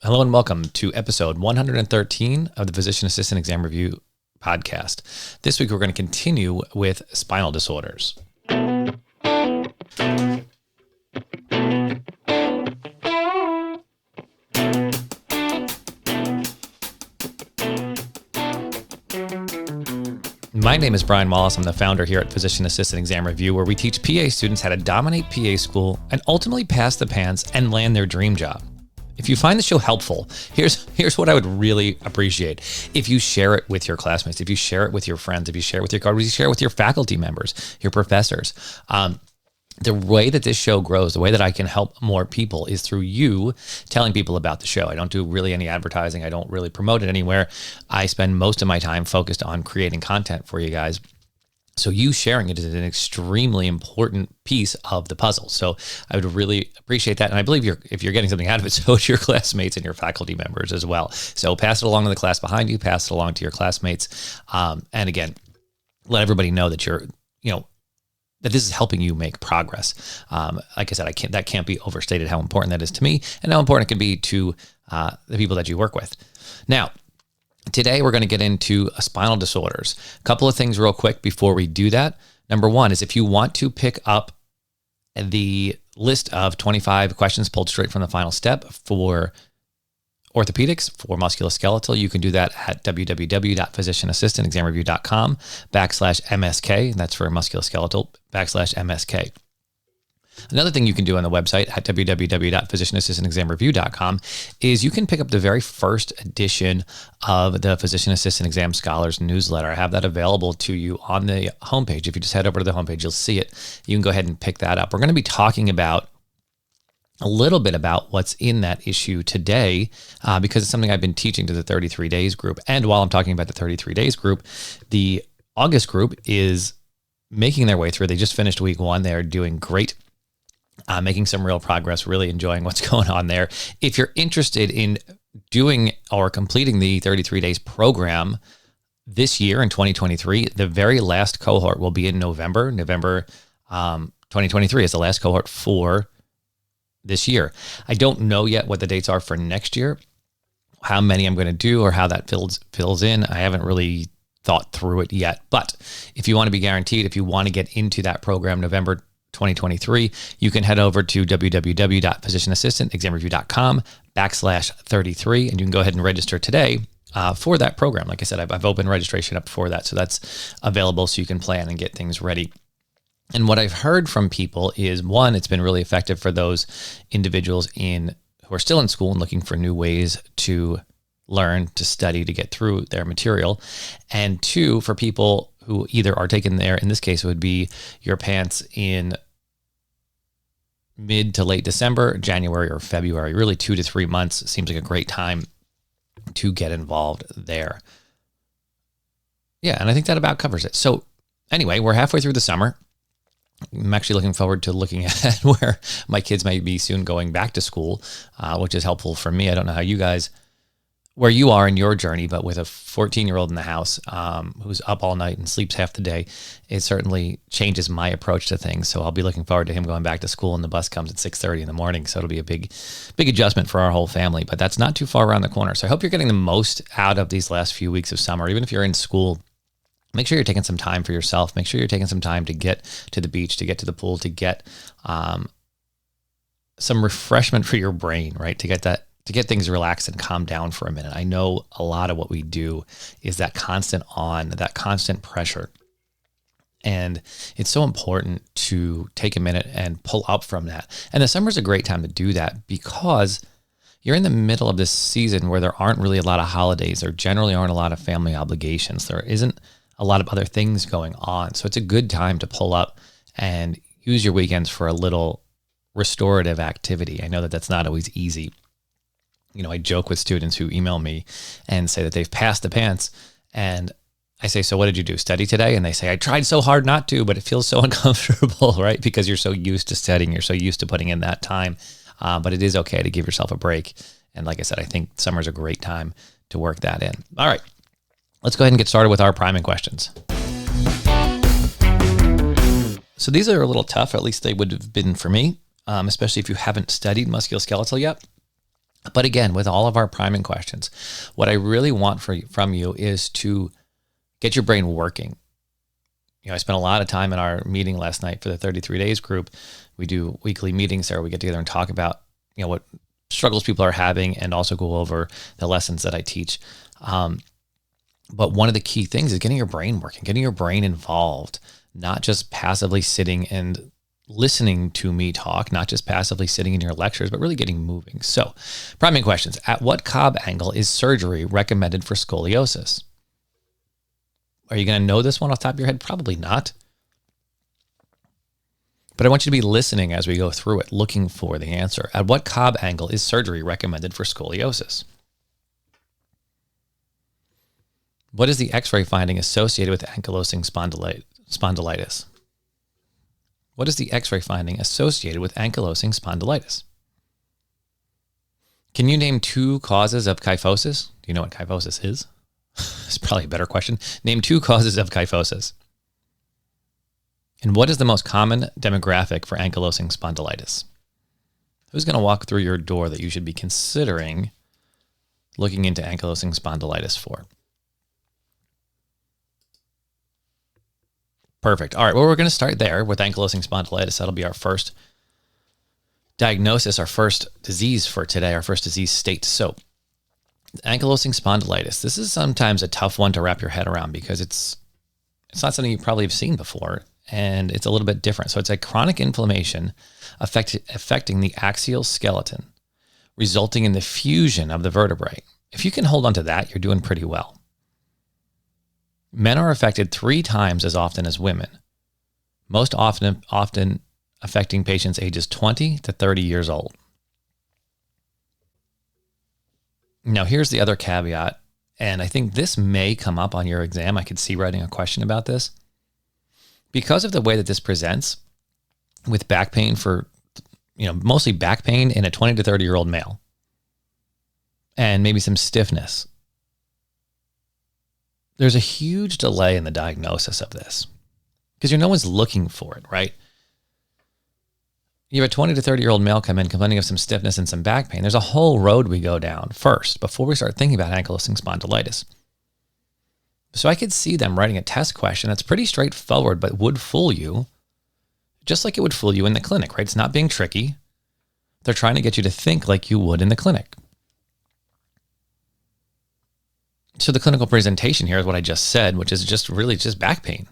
Hello and welcome to episode 113 of the Physician Assistant Exam Review podcast. This week we're going to continue with spinal disorders. My name is Brian Wallace. I'm the founder here at Physician Assistant Exam Review, where we teach PA students how to dominate PA school and ultimately pass the PANCE and land their dream job. If you find the show helpful, here's what I would really appreciate. If you share it with your classmates, if you share it with your friends, if you share it with your colleagues, you share it with your faculty members, your professors. The way that this show grows, the way that I can help more people is through you telling people about the show. I don't do really any advertising. I don't really promote it anywhere. I spend most of my time focused on creating content for you guys. So you sharing it is an extremely important piece of the puzzle. So I would really appreciate that. And I believe if you're getting something out of it, so do your classmates and your faculty members as well. So pass it along to the class behind you, pass it along to your classmates. And again, let everybody know that that this is helping you make progress. Like I said, that can't be overstated how important that is to me and how important it can be to the people that you work with. Now, today, we're going to get into spinal disorders. A couple of things real quick before we do that. Number one is if you want to pick up the list of 25 questions pulled straight from the final step for orthopedics, for musculoskeletal, you can do that at www.physicianassistantexamreview.com/MSK. That's for musculoskeletal /MSK. Another thing you can do on the website at www.physicianassistantexamreview.com is you can pick up the very first edition of the Physician Assistant Exam Scholars newsletter. I have that available to you on the homepage. If you just head over to the homepage, you'll see it. You can go ahead and pick that up. We're going to be talking about a little bit about what's in that issue today because it's something I've been teaching to the 33 Days group. And while I'm talking about the 33 Days group, the August group is making their way through. They just finished week one. They're doing great. Making some real progress, really enjoying what's going on there. If you're interested in doing or completing the 33 Days program this year in 2023, the very last cohort will be in November. November 2023 is the last cohort for this year. I don't know yet what the dates are for next year, how many I'm going to do or how that fills in. I haven't really thought through it yet. But if you want to be guaranteed, if you want to get into that program November 2023, you can head over to www.physicianassistantexamreview.com/33, and you can go ahead and register today for that program. Like I said, I've opened registration up for that, so that's available so you can plan and get things ready. And what I've heard from people is, one, it's been really effective for those individuals who are still in school and looking for new ways to learn, to study, to get through their material. And two, for people who either are taking there, in this case, it would be your PANCE in mid to late December, January, or February. Really 2 to 3 months seems like a great time to get involved there. Yeah, and I think that about covers it. So anyway, we're halfway through the summer. I'm actually looking forward to looking at where my kids may be soon going back to school, which is helpful for me. I don't know how where you are in your journey, but with a 14-year-old in the house who's up all night and sleeps half the day, it certainly changes my approach to things. So I'll be looking forward to him going back to school, and the bus comes at 6:30 in the morning. So it'll be a big adjustment for our whole family, but that's not too far around the corner. So I hope you're getting the most out of these last few weeks of summer. Even if you're in school, make sure you're taking some time for yourself. Make sure you're taking some time to get to the beach, to get to the pool, to get some refreshment for your brain, right? To get things relaxed and calm down for a minute. I know a lot of what we do is that constant pressure. And it's so important to take a minute and pull up from that. And the summer is a great time to do that because you're in the middle of this season where there aren't really a lot of holidays. There generally aren't a lot of family obligations. There isn't a lot of other things going on. So it's a good time to pull up and use your weekends for a little restorative activity. I know that that's not always easy. I joke with students who email me and say that they've passed the PANCE, and I say, so what did you do? Study today? And they say, I tried so hard not to, but it feels so uncomfortable, right? Because you're so used to studying, you're so used to putting in that time. But it is okay to give yourself a break. And like I said, I think summer's a great time to work that in. All right, let's go ahead and get started with our priming questions. So these are a little tough, or at least they would have been for me, especially if you haven't studied musculoskeletal yet. But again, with all of our priming questions, what I really want from you is to get your brain working. I spent a lot of time in our meeting last night for the 33 Days group. We do weekly meetings there. We get together and talk about, what struggles people are having and also go over the lessons that I teach. But one of the key things is getting your brain working, getting your brain involved, not just passively sitting and listening to me talk, not just passively sitting in your lectures, but really getting moving. So, priming questions. At what Cobb angle is surgery recommended for scoliosis? Are you going to know this one off the top of your head? Probably not. But I want you to be listening as we go through it, looking for the answer. At what Cobb angle is surgery recommended for scoliosis? What is the X-ray finding associated with ankylosing spondylitis? What is the X-ray finding associated with ankylosing spondylitis? Can you name 2 causes of kyphosis? Do you know what kyphosis is? It's probably a better question. Name 2 causes of kyphosis. And what is the most common demographic for ankylosing spondylitis? Who's going to walk through your door that you should be considering looking into ankylosing spondylitis for? Perfect. All right. Well, we're going to start there with ankylosing spondylitis. That'll be our first diagnosis, our first disease for today, our first disease state. So ankylosing spondylitis, this is sometimes a tough one to wrap your head around because it's not something you probably have seen before, and it's a little bit different. So it's a chronic inflammation affecting the axial skeleton, resulting in the fusion of the vertebrae. If you can hold on to that, you're doing pretty well. Men are affected 3 times as often as women, most often affecting patients ages 20 to 30 years old. Now, here's the other caveat, and I think this may come up on your exam. I could see writing a question about this. Because of the way that this presents with back pain mostly back pain in a 20 to 30-year-old male, and maybe some stiffness, there's a huge delay in the diagnosis of this because no one's looking for it, right? You have a 20 to 30-year-old male come in complaining of some stiffness and some back pain. There's a whole road we go down first before we start thinking about ankylosing spondylitis. So I could see them writing a test question that's pretty straightforward, but would fool you, just like it would fool you in the clinic, right? It's not being tricky. They're trying to get you to think like you would in the clinic. So the clinical presentation here is what I just said, which is just really just back pain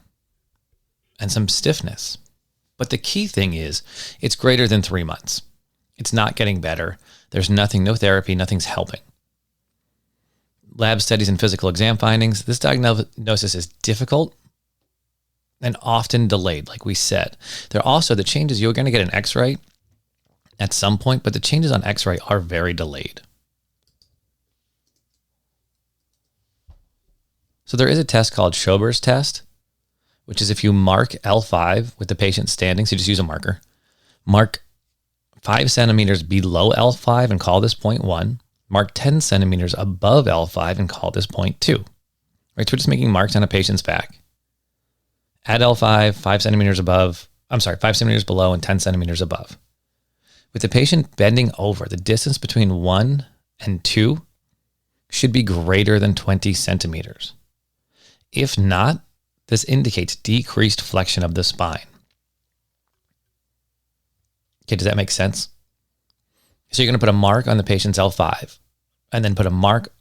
and some stiffness. But the key thing is it's greater than 3 months. It's not getting better. There's nothing, no therapy, nothing's helping. Lab studies and physical exam findings, this diagnosis is difficult and often delayed, like we said. There are also the changes, you're going to get an X-ray at some point, but the changes on X-ray are very delayed. So there is a test called Schober's test, which is if you mark L5 with the patient standing, so you just use a marker, mark 5 centimeters below L5 and call this 0.1, mark 10 centimeters above L5 and call this 0.2. Right, so we're just making marks on a patient's back. At L5, 5 centimeters below and 10 centimeters above. With the patient bending over, the distance between 1 and 2 should be greater than 20 centimeters. If not, this indicates decreased flexion of the spine. Okay, does that make sense? So you're going to put a mark on the patient's L5 and then put a mark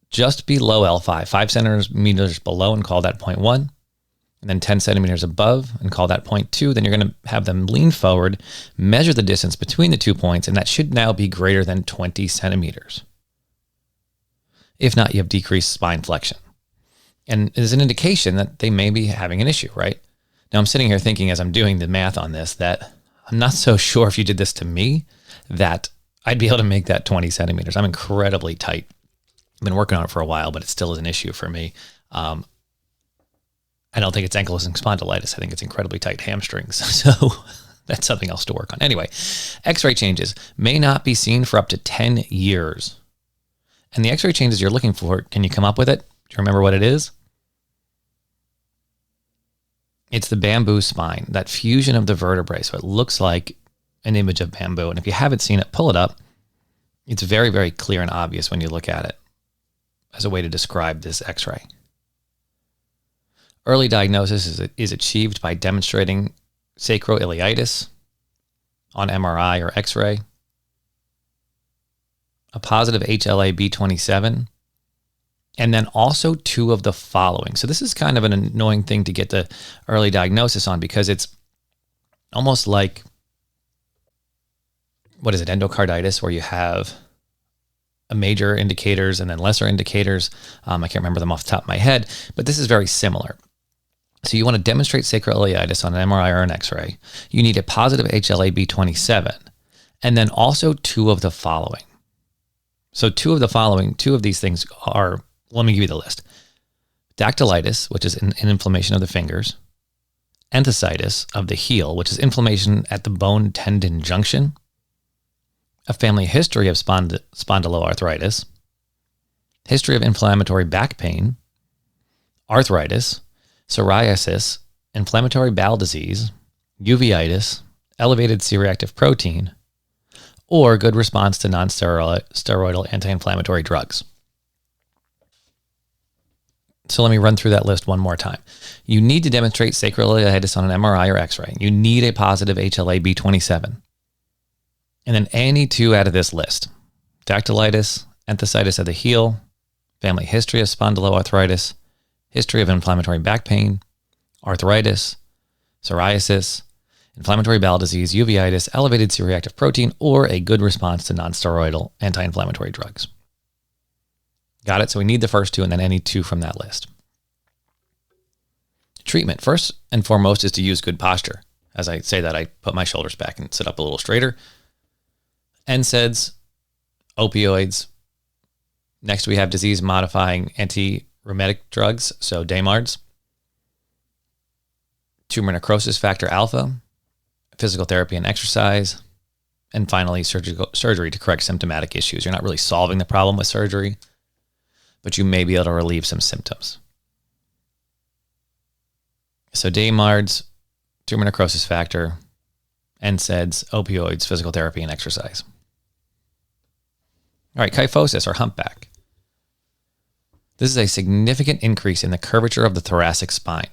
just below L5, 5 centimeters below and call that 0.1, and then 10 centimeters above and call that 0.2. Then you're going to have them lean forward, measure the distance between the 2 points, and that should now be greater than 20 centimeters. If not, you have decreased spine flexion. And it is an indication that they may be having an issue, right? Now I'm sitting here thinking as I'm doing the math on this that I'm not so sure if you did this to me that I'd be able to make that 20 centimeters. I'm incredibly tight. I've been working on it for a while, but it still is an issue for me. I don't think it's ankylosing spondylitis. I think it's incredibly tight hamstrings. So that's something else to work on. Anyway, X-ray changes may not be seen for up to 10 years. And the X-ray changes you're looking for, can you come up with it? Do you remember what it is? It's the bamboo spine, that fusion of the vertebrae. So it looks like an image of bamboo. And if you haven't seen it, pull it up. It's very, very clear and obvious when you look at it as a way to describe this X-ray. Early diagnosis is achieved by demonstrating sacroiliitis on MRI or X-ray, a positive HLA-B27, and then also two of the following. So this is kind of an annoying thing to get the early diagnosis on, because it's almost like, what is it, endocarditis, where you have a major indicators and then lesser indicators. I can't remember them off the top of my head, but this is very similar. So you want to demonstrate sacroiliitis on an MRI or an X-ray. You need a positive HLA-B27, and then also two of the following. So two of these things are, let me give you the list. Dactylitis, which is an inflammation of the fingers. Enthesitis of the heel, which is inflammation at the bone tendon junction. A family history of spondyloarthritis. History of inflammatory back pain. Arthritis. Psoriasis. Inflammatory bowel disease. Uveitis. Elevated C-reactive protein. Or good response to non-steroidal anti-inflammatory drugs. So let me run through that list one more time. You need to demonstrate sacroiliitis on an MRI or X-ray. You need a positive HLA-B27. And then any two out of this list: dactylitis, enthesitis of the heel, family history of spondyloarthritis, history of inflammatory back pain, arthritis, psoriasis, inflammatory bowel disease, uveitis, elevated C-reactive protein, or a good response to non-steroidal anti-inflammatory drugs. Got it? So we need the first two and then any two from that list. Treatment, first and foremost, is to use good posture. As I say that, I put my shoulders back and sit up a little straighter. NSAIDs, opioids. Next, we have disease-modifying anti-rheumatic drugs, so DAMARDs. Tumor necrosis factor alpha, physical therapy and exercise, and finally surgery to correct symptomatic issues. You're not really solving the problem with surgery, but you may be able to relieve some symptoms. So DAMARDs, tumor necrosis factor, NSAIDs, opioids, physical therapy, and exercise. All right, kyphosis or humpback. This is a significant increase in the curvature of the thoracic spine.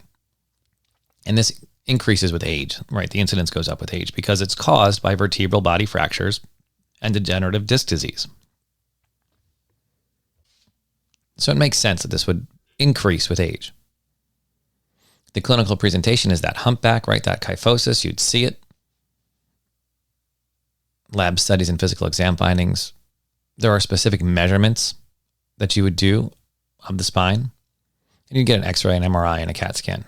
And this increases with age, right? The incidence goes up with age because it's caused by vertebral body fractures and degenerative disc disease. So it makes sense that this would increase with age. The clinical presentation is that humpback, right? That kyphosis, you'd see it. Lab studies and physical exam findings. There are specific measurements that you would do of the spine. And you get an X-ray, an MRI, and a CAT scan.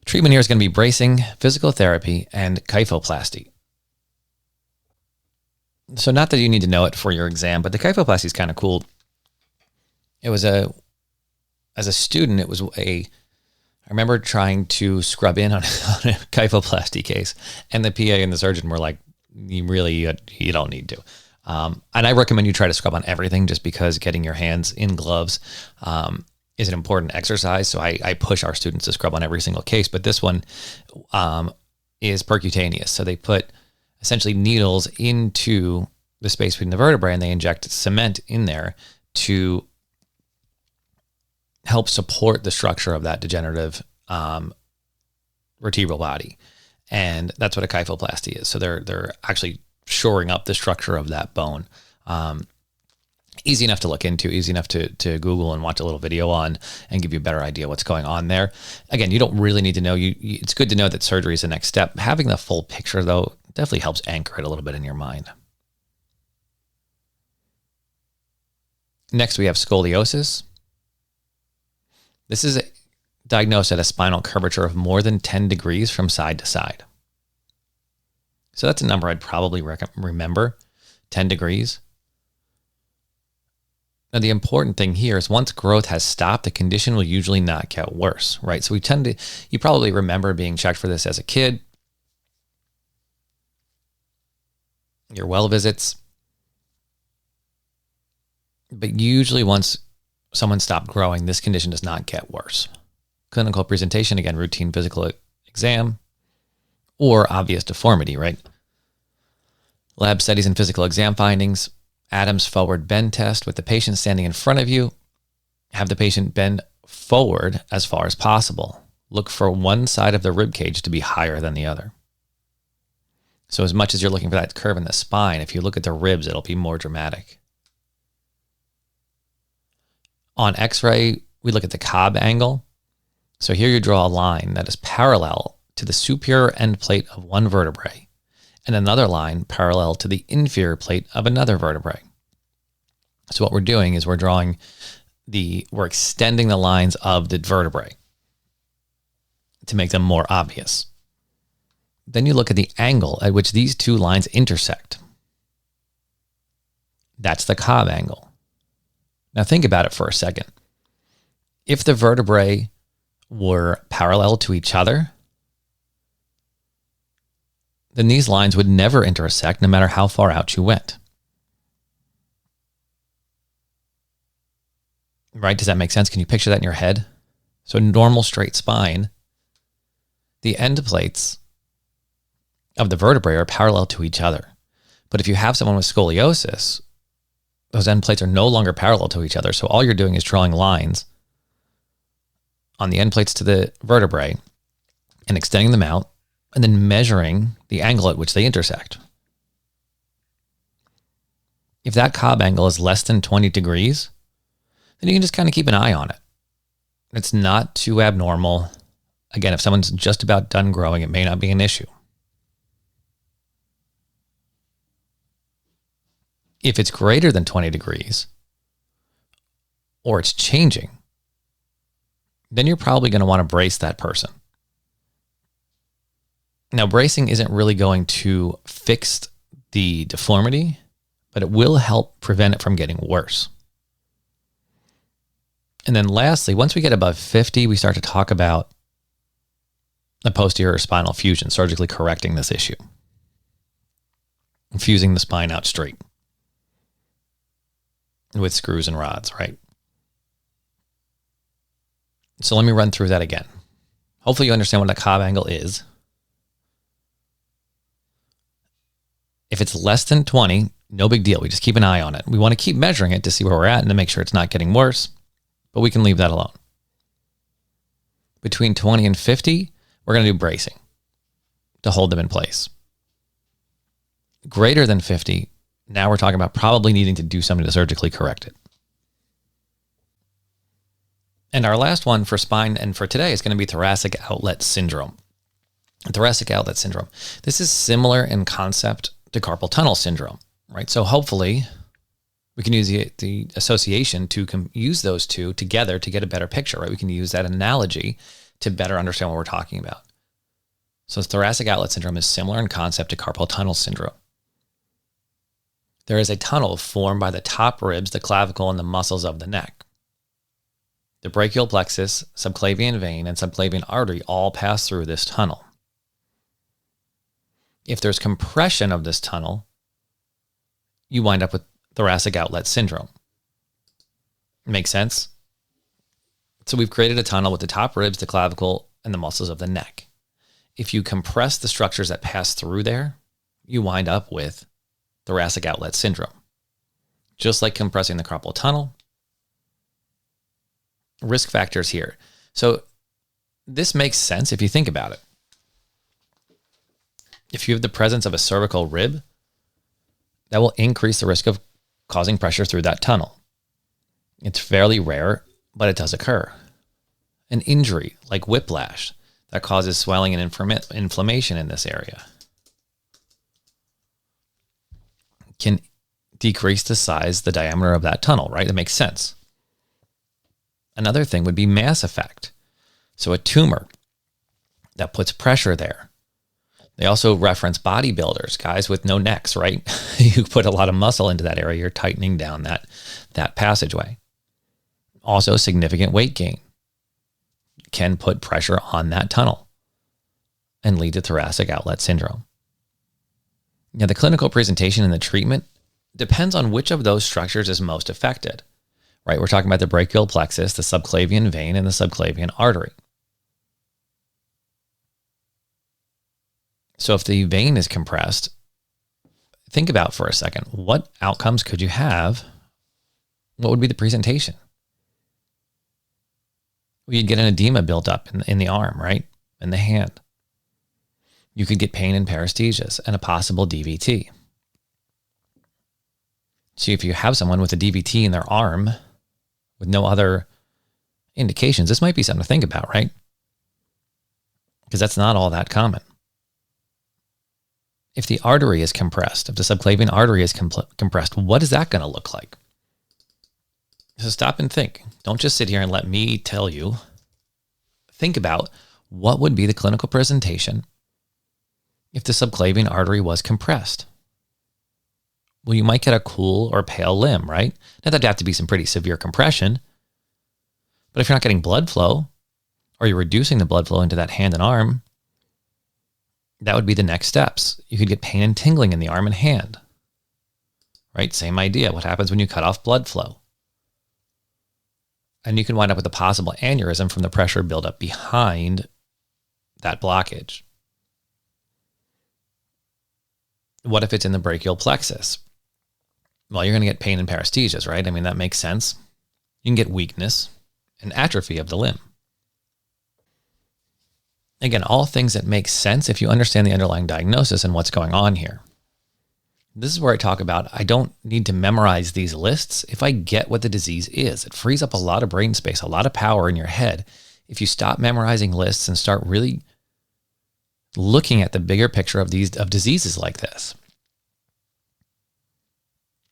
Treatment here is going to be bracing, physical therapy, and kyphoplasty. So not that you need to know it for your exam, but the kyphoplasty is kind of cool. As a student, I remember trying to scrub in on a kyphoplasty case, and the PA and the surgeon were like, you don't need to. And I recommend you try to scrub on everything just because getting your hands in gloves is an important exercise. So I push our students to scrub on every single case, but this one is percutaneous. So they put essentially needles into the space between the vertebrae and they inject cement in there to help support the structure of that degenerative vertebral body. And that's what a kyphoplasty is. So they're actually shoring up the structure of that bone. Easy enough to look into, easy enough to Google and watch a little video on and give you a better idea what's going on there. Again, you don't really need to know. It's good to know that surgery is the next step. Having the full picture, though, definitely helps anchor it a little bit in your mind. Next, we have scoliosis. This is diagnosed at a spinal curvature of more than 10 degrees from side to side. So that's a number I'd probably remember, 10 degrees. Now, the important thing here is once growth has stopped, the condition will usually not get worse, right? So you probably remember being checked for this as a kid. Your well visits. But usually once someone stopped growing, this condition does not get worse. Clinical presentation, again, routine physical exam or obvious deformity, right? Lab studies and physical exam findings, Adam's forward bend test with the patient standing in front of you. Have the patient bend forward as far as possible. Look for one side of the rib cage to be higher than the other. So as much as you're looking for that curve in the spine, if you look at the ribs, it'll be more dramatic. On X-ray, we look at the Cobb angle. So here you draw a line that is parallel to the superior end plate of one vertebrae and another line parallel to the inferior plate of another vertebrae. So what we're doing is we're extending the lines of the vertebrae to make them more obvious. Then you look at the angle at which these two lines intersect. That's the Cobb angle. Now think about it for a second. If the vertebrae were parallel to each other, then these lines would never intersect no matter how far out you went. Right? Does that make sense? Can you picture that in your head? So normal straight spine, the end plates of the vertebrae are parallel to each other. But if you have someone with scoliosis, those end plates are no longer parallel to each other. So all you're doing is drawing lines on the end plates to the vertebrae and extending them out and then measuring the angle at which they intersect. If that Cobb angle is less than 20 degrees, then you can just kind of keep an eye on it. It's not too abnormal. Again, if someone's just about done growing, it may not be an issue. If it's greater than 20 degrees, or it's changing, then you're probably going to want to brace that person. Now, bracing isn't really going to fix the deformity, but it will help prevent it from getting worse. And then lastly, once we get above 50, we start to talk about the posterior spinal fusion, surgically correcting this issue, fusing the spine out straight with screws and rods, right? So let me run through that again. Hopefully you understand what a Cobb angle is. If it's less than 20, no big deal. We just keep an eye on it. We want to keep measuring it to see where we're at and to make sure it's not getting worse, but we can leave that alone. Between 20 and 50, we're going to do bracing to hold them in place. Greater than 50, now we're talking about probably needing to do something to surgically correct it. And our last one for spine and for today is going to be thoracic outlet syndrome. Thoracic outlet syndrome. This is similar in concept to carpal tunnel syndrome, right? So hopefully we can use the association to use those two together to get a better picture, right? We can use that analogy to better understand what we're talking about. So thoracic outlet syndrome is similar in concept to carpal tunnel syndrome. There is a tunnel formed by the top ribs, the clavicle, and the muscles of the neck. The brachial plexus, subclavian vein, and subclavian artery all pass through this tunnel. If there's compression of this tunnel, you wind up with thoracic outlet syndrome. Make sense? So we've created a tunnel with the top ribs, the clavicle, and the muscles of the neck. If you compress the structures that pass through there, you wind up with thoracic outlet syndrome. Just like compressing the carpal tunnel. Risk factors here. So this makes sense if you think about it. If you have the presence of a cervical rib, that will increase the risk of causing pressure through that tunnel. It's fairly rare, but it does occur. An injury like whiplash that causes swelling and inflammation in this area can decrease the size, the diameter of that tunnel, right? That makes sense. Another thing would be mass effect. So a tumor that puts pressure there. They also reference bodybuilders, guys with no necks, right? You put a lot of muscle into that area, you're tightening down that passageway. Also, significant weight gain can put pressure on that tunnel and lead to thoracic outlet syndrome. Now, the clinical presentation and the treatment depends on which of those structures is most affected, right? We're talking about the brachial plexus, the subclavian vein, and the subclavian artery. So if the vein is compressed, think about for a second, what outcomes could you have? What would be the presentation? Well, you'd get an edema built up in the arm, right? In the hand. You could get pain and paresthesias and a possible DVT. See, if you have someone with a DVT in their arm with no other indications, this might be something to think about, right? Because that's not all that common. If the artery is compressed, if the subclavian artery is compressed, what is that going to look like? So stop and think. Don't just sit here and let me tell you. Think about what would be the clinical presentation if the subclavian artery was compressed. Well, you might get a cool or pale limb, right? Now, that'd have to be some pretty severe compression. But if you're not getting blood flow, or you're reducing the blood flow into that hand and arm, that would be the next steps. You could get pain and tingling in the arm and hand, right? Same idea. What happens when you cut off blood flow? And you can wind up with a possible aneurysm from the pressure buildup behind that blockage. What if it's in the brachial plexus? Well, you're going to get pain and paresthesias, right? I mean, that makes sense. You can get weakness and atrophy of the limb. Again, all things that make sense if you understand the underlying diagnosis and what's going on here. This is where I talk about I don't need to memorize these lists if I get what the disease is. It frees up a lot of brain space, a lot of power in your head if you stop memorizing lists and start really looking at the bigger picture of diseases like this.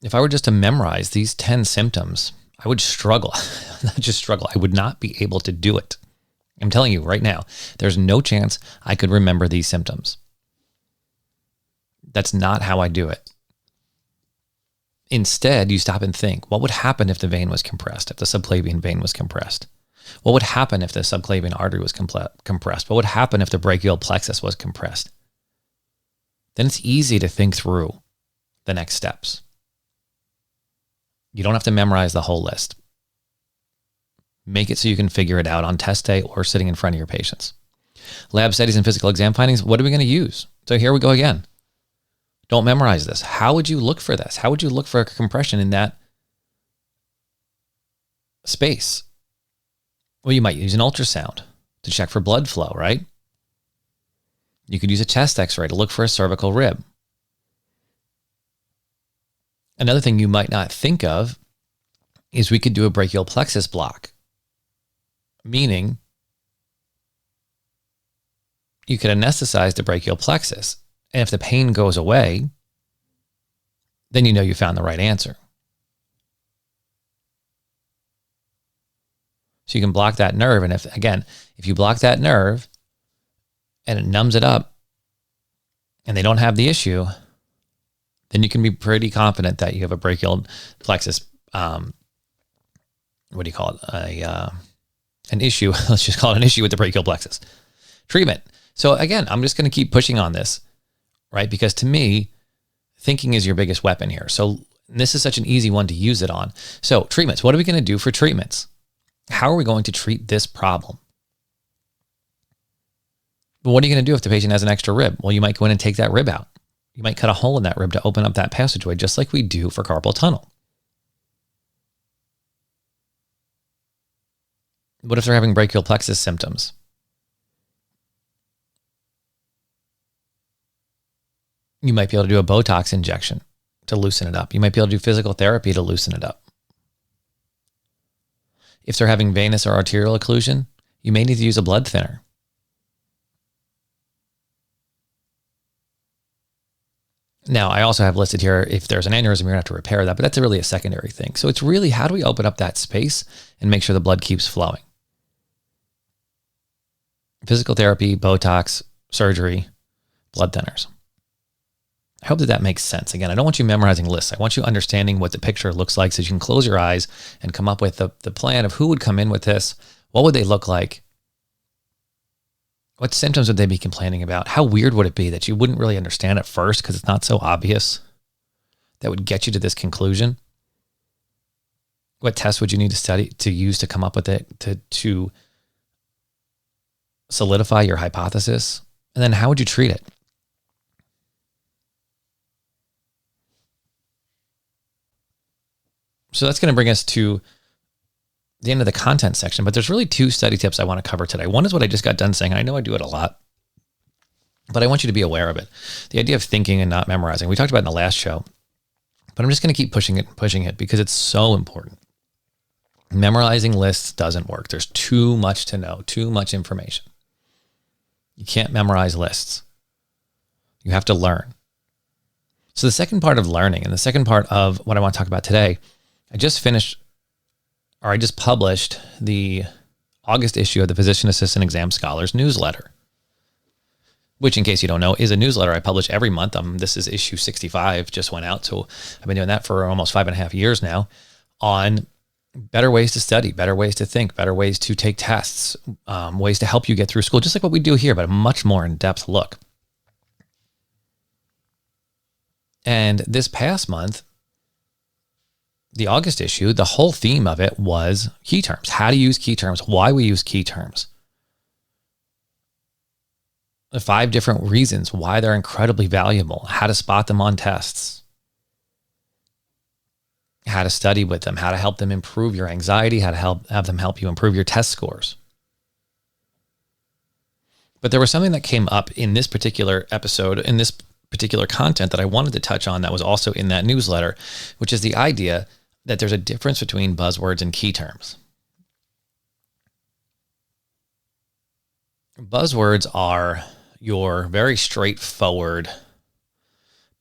If I were just to memorize these 10 symptoms, I would struggle. Not just struggle, I would not be able to do it. I'm telling you right now, there's no chance I could remember these symptoms. That's not how I do it. Instead, you stop and think, what would happen if the vein was compressed, if the subclavian vein was compressed? What would happen if the subclavian artery was compressed? What would happen if the brachial plexus was compressed? Then it's easy to think through the next steps. You don't have to memorize the whole list. Make it so you can figure it out on test day or sitting in front of your patients. Lab studies and physical exam findings, what are we going to use? So here we go again. Don't memorize this. How would you look for this? How would you look for a compression in that space? Well, you might use an ultrasound to check for blood flow, right? You could use a chest x-ray to look for a cervical rib. Another thing you might not think of is we could do a brachial plexus block, meaning you could anesthetize the brachial plexus. And if the pain goes away, then you know you found the right answer. So you can block that nerve. And if you block that nerve and it numbs it up and they don't have the issue, then you can be pretty confident that you have a brachial plexus, an issue. Let's just call it an issue with the brachial plexus. Treatment. So again, I'm just going to keep pushing on this, right? Because to me, thinking is your biggest weapon here. So this is such an easy one to use it on. So treatments, what are we going to do for treatments? How are we going to treat this problem? But what are you going to do if the patient has an extra rib? Well, you might go in and take that rib out. You might cut a hole in that rib to open up that passageway, just like we do for carpal tunnel. What if they're having brachial plexus symptoms? You might be able to do a Botox injection to loosen it up. You might be able to do physical therapy to loosen it up. If they're having venous or arterial occlusion, you may need to use a blood thinner. Now, I also have listed here, if there's an aneurysm, you're going to have to repair that, but that's really a secondary thing. So it's really, how do we open up that space and make sure the blood keeps flowing? Physical therapy, Botox, surgery, blood thinners. I hope that makes sense. Again, I don't want you memorizing lists. I want you understanding what the picture looks like so you can close your eyes and come up with the plan of who would come in with this. What would they look like? What symptoms would they be complaining about? How weird would it be that you wouldn't really understand at first because it's not so obvious that would get you to this conclusion? What tests would you need to use to come up with it, to solidify your hypothesis? And then how would you treat it? So that's going to bring us to the end of the content section, but there's really two study tips I want to cover today. One is what I just got done saying. I know I do it a lot, but I want you to be aware of it. The idea of thinking and not memorizing. We talked about it in the last show, but I'm just going to keep pushing it because it's so important. Memorizing lists doesn't work. There's too much to know, too much information. You can't memorize lists. You have to learn. So the second part of learning and the second part of what I want to talk about today, I just published the August issue of the Physician Assistant Exam Scholars newsletter, which, in case you don't know, is a newsletter I publish every month. This is issue 65, just went out. So I've been doing that for almost 5.5 years now, on better ways to study, better ways to think, better ways to take tests, ways to help you get through school, just like what we do here, but a much more in-depth look. And this past month, the August issue, the whole theme of it was key terms, how to use key terms, why we use key terms. The 5 different reasons why they're incredibly valuable, how to spot them on tests, how to study with them, how to help them improve your anxiety, how to have them help you improve your test scores. But there was something that came up in this particular episode, in this particular content, that I wanted to touch on that was also in that newsletter, which is the idea that there's a difference between buzzwords and key terms. Buzzwords are your very straightforward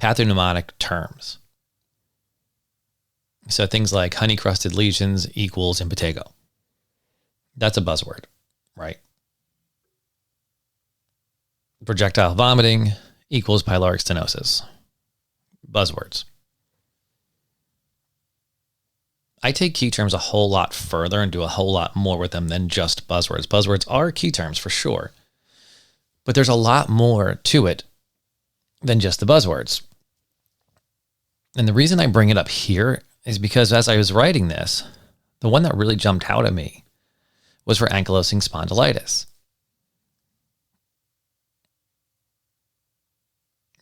pathognomonic terms. So things like honey-crusted lesions equals impetigo. That's a buzzword, right? Projectile vomiting equals pyloric stenosis. Buzzwords. I take key terms a whole lot further and do a whole lot more with them than just buzzwords. Buzzwords are key terms for sure, but there's a lot more to it than just the buzzwords. And the reason I bring it up here is because as I was writing this, the one that really jumped out at me was for ankylosing spondylitis.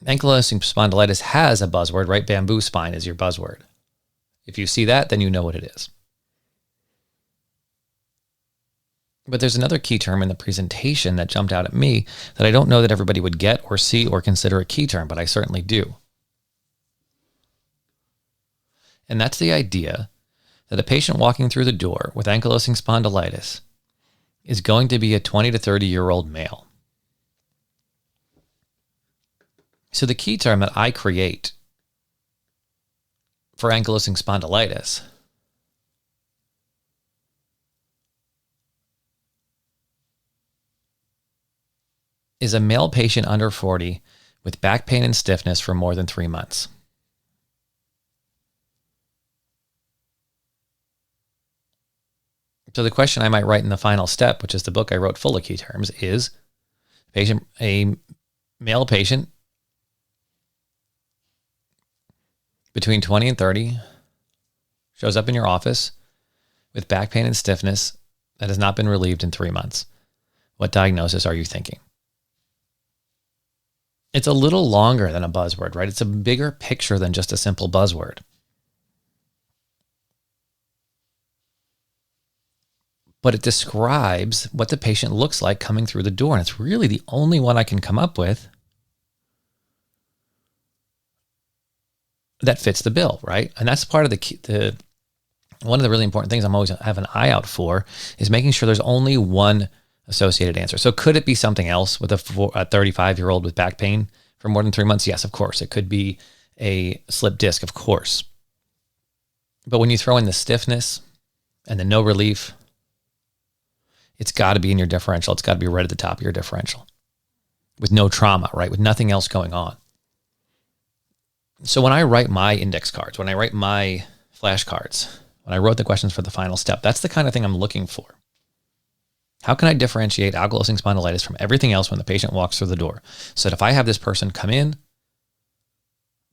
Ankylosing spondylitis has a buzzword, right? Bamboo spine is your buzzword. If you see that, then you know what it is. But there's another key term in the presentation that jumped out at me that I don't know that everybody would get or see or consider a key term, but I certainly do. And that's the idea that a patient walking through the door with ankylosing spondylitis is going to be a 20 to 30-year-old male. So the key term that I create for ankylosing spondylitis is a male patient under 40 with back pain and stiffness for more than 3 months. So the question I might write in the final step, which is the book I wrote full of key terms, is a male patient between 20 and 30 shows up in your office with back pain and stiffness that has not been relieved in 3 months. What diagnosis are you thinking? It's a little longer than a buzzword, right? It's a bigger picture than just a simple buzzword. But it describes what the patient looks like coming through the door. And it's really the only one I can come up with that fits the bill, right? And that's part of the one of the really important things I'm always have an eye out for is making sure there's only one associated answer. So could it be something else with a 35-year-old with back pain for more than 3 months? Yes, of course. It could be a slip disc, of course. But when you throw in the stiffness and the no relief, it's got to be in your differential. It's got to be right at the top of your differential with no trauma, right? With nothing else going on. So when I write my index cards, when I write my flashcards, when I wrote the questions for the final step, that's the kind of thing I'm looking for. How can I differentiate ankylosing spondylitis from everything else when the patient walks through the door? So that if I have this person come in,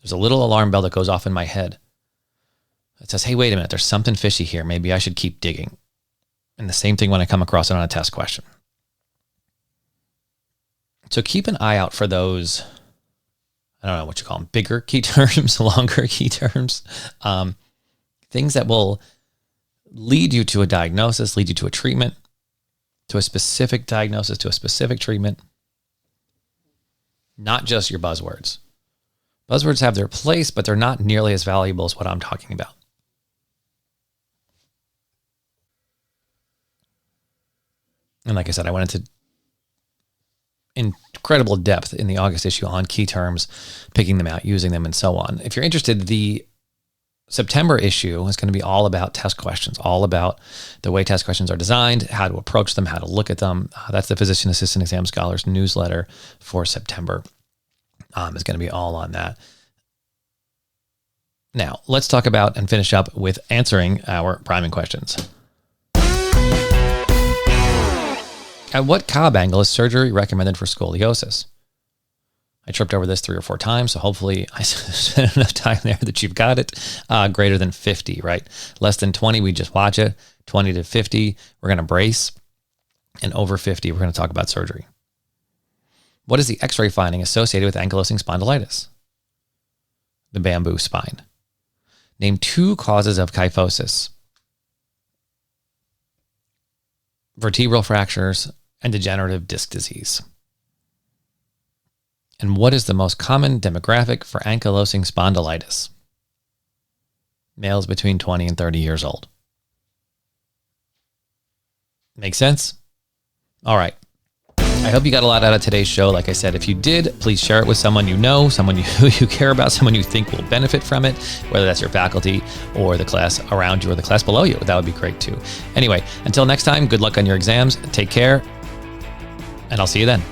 there's a little alarm bell that goes off in my head that says, hey, wait a minute, there's something fishy here. Maybe I should keep digging. And the same thing when I come across it on a test question. So keep an eye out for those, I don't know what you call them, bigger key terms, longer key terms. things that will lead you to a diagnosis, lead you to a treatment, to a specific diagnosis, to a specific treatment. Not just your buzzwords. Buzzwords have their place, but they're not nearly as valuable as what I'm talking about. And like I said, I went into incredible depth in the August issue on key terms, picking them out, using them, and so on. If you're interested, the September issue is going to be all about test questions, all about the way test questions are designed, how to approach them, how to look at them. That's the Physician Assistant Exam Scholars newsletter for September. Is going to be all on that. Now, let's talk about and finish up with answering our priming questions. At what Cobb angle is surgery recommended for scoliosis? I tripped over this 3 or 4 times, so hopefully I spent enough time there that you've got it. Greater than 50, right? Less than 20, we just watch it. 20 to 50, we're going to brace. And over 50, we're going to talk about surgery. What is the X-ray finding associated with ankylosing spondylitis? The bamboo spine. Name 2 causes of kyphosis. Vertebral fractures and degenerative disc disease. And what is the most common demographic for ankylosing spondylitis? Males between 20 and 30 years old. Make sense? All right. I hope you got a lot out of today's show. Like I said, if you did, please share it with someone you know, someone who you care about, someone you think will benefit from it, whether that's your faculty or the class around you or the class below you. That would be great too. Anyway, until next time, good luck on your exams. Take care, and I'll see you then.